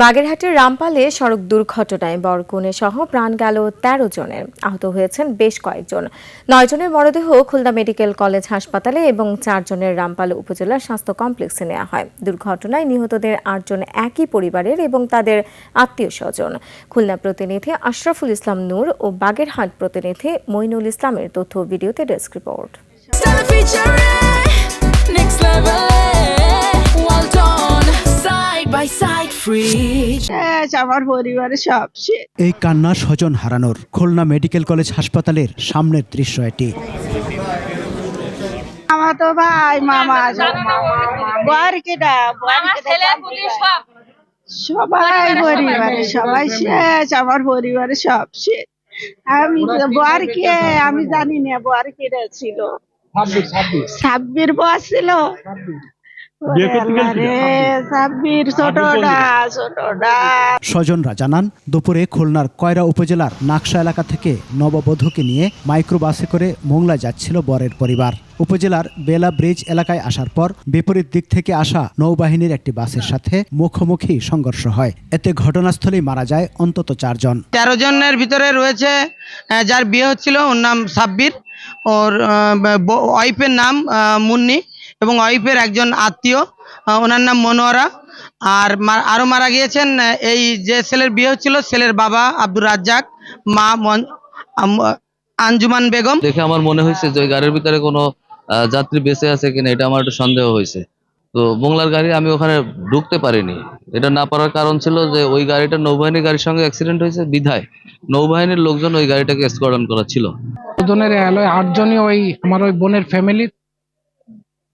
বাগেরহাটের রামপালে সড়ক দুর্ঘটনায় বরগুনে সহ প্রাণ গেল ১৩ জনের, আহত হয়েছেন বেশ কয়েকজন। ৯ জনের মরদেহ খুলনা মেডিকেল কলেজ হাসপাতালে এবং ৪ জনের রামপাল উপজেলার স্বাস্থ্য কমপ্লেক্সে নেওয়া হয়। দুর্ঘটনায় নিহতদের ৮ জন একই পরিবারের এবং তাদের আত্মীয় স্বজন। খুলনা প্রতিনিধি আশরাফুল ইসলাম নূর ও বাগেরহাট প্রতিনিধি মইনুল ইসলামের তথ্য ভিডিওতে ডেস্ক রিপোর্ট। আমার পরিবারের সব শেষ। এই কান্না স্বজন হারানোর। খুলনা মেডিকেল কলেজ হাসপাতালের সামনের দৃশ্য এটি। আমার তো ভাই মামা সবাই পরিবারের সবাই শেষ। আমার পরিবারের সব শেষ। আমি বরকে আমি জানি না বরকে ছিল 26 বয়স ছিল। স্বজনরা জানান, দুপুরে খুলনার কয়রা উপজেলার নাকশা এলাকা থেকে নববধূকে নিয়ে মাইক্রোবাসে করে মোংলা যাচ্ছিল বরের পরিবার। উপজেলার বেলা ব্রিজ এলাকায় আসার পর বিপরীত দিক থেকে আসা নৌবাহিনীর একটি বাসের সাথে মুখোমুখি সংঘর্ষ হয়। এতে ঘটনাস্থলেই মারা যায় অন্তত 4 জন। 13 জনের ভিতরে রয়েছে যার বিয়ে হচ্ছিল, ওর নাম সাব্বির, ওর ওয়াইফের নাম মুন্নি এবং ওয়াইফের একজন আত্মীয়, ওনার নাম মনোয়ারা। আর আরো মারা গিয়েছেন এই যে ছেলের বিয়ে হচ্ছিল, ছেলের বাবা আব্দুর রাজ্জাক, মা আঞ্জুমান বেগম। দেখে আমার মনে হয়েছে যে ওই গাড়ির ভিতরে কোনো যাত্রী বেঁচে আছে কিনা, এটা আমার একটু সন্দেহ হয়েছে। তো মোংলার গাড়ি আমি ওখানে ঢুকতে পারিনি। এটা না পারার কারণ ছিল যে ওই গাড়িটা নৌবাহিনীর গাড়ির সঙ্গে অ্যাক্সিডেন্ট হয়েছে, বিধায় নৌবাহিনীর লোকজন ওই গাড়িটাকে এসকর্টন করা ছিল। 8 জনই ওই আমার ওই বোনের ফ্যামিলি,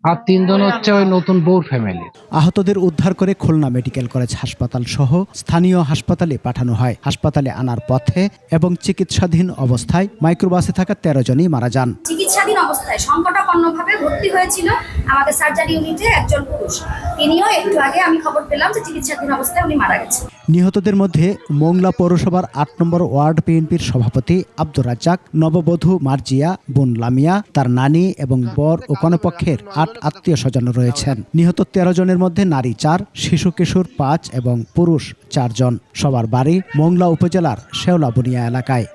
আর 3 জন হচ্ছে ওই নতুন বউর ফ্যামিলি। আহতদের উদ্ধার করে খুলনা মেডিকেল কলেজ হাসপাতাল সহ স্থানীয় হাসপাতালে পাঠানো হয়। হাসপাতালে আনার পথে এবং চিকিৎসাধীন অবস্থায় মাইক্রোবাসে থাকা 13 জনই মারা যান। চিকিৎসাধীন অবস্থায় সংকটাপন্নভাবে ভর্তি হয়েছিল আমাদের সার্জারি ইউনিটে একজন পুরুষ। তিনিও একটু আগে আমি খবর পেলাম যে চিকিৎসাধীন অবস্থায় উনি মারা গেছেন। নিহতদের মধ্যে মোংলা পৌরসভার 8 নম্বর ওয়ার্ড বিএনপির সভাপতি আব্দুর রাজ্জাক, নববধূ মার্জিয়া, বোন লামিয়া, তার নানি এবং বর ও কনেপক্ষের 8 আত্মীয় স্বজন রয়েছেন। নিহত 13 জনের মধ্যে নারী 4, শিশু কিশোর 5 এবং পুরুষ 4 জন। সবার বাড়ি মোংলা উপজেলার শেওলাবুনিয়া এলাকায়।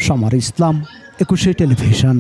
সমর ইসলাম, 21 টেলিভিশন।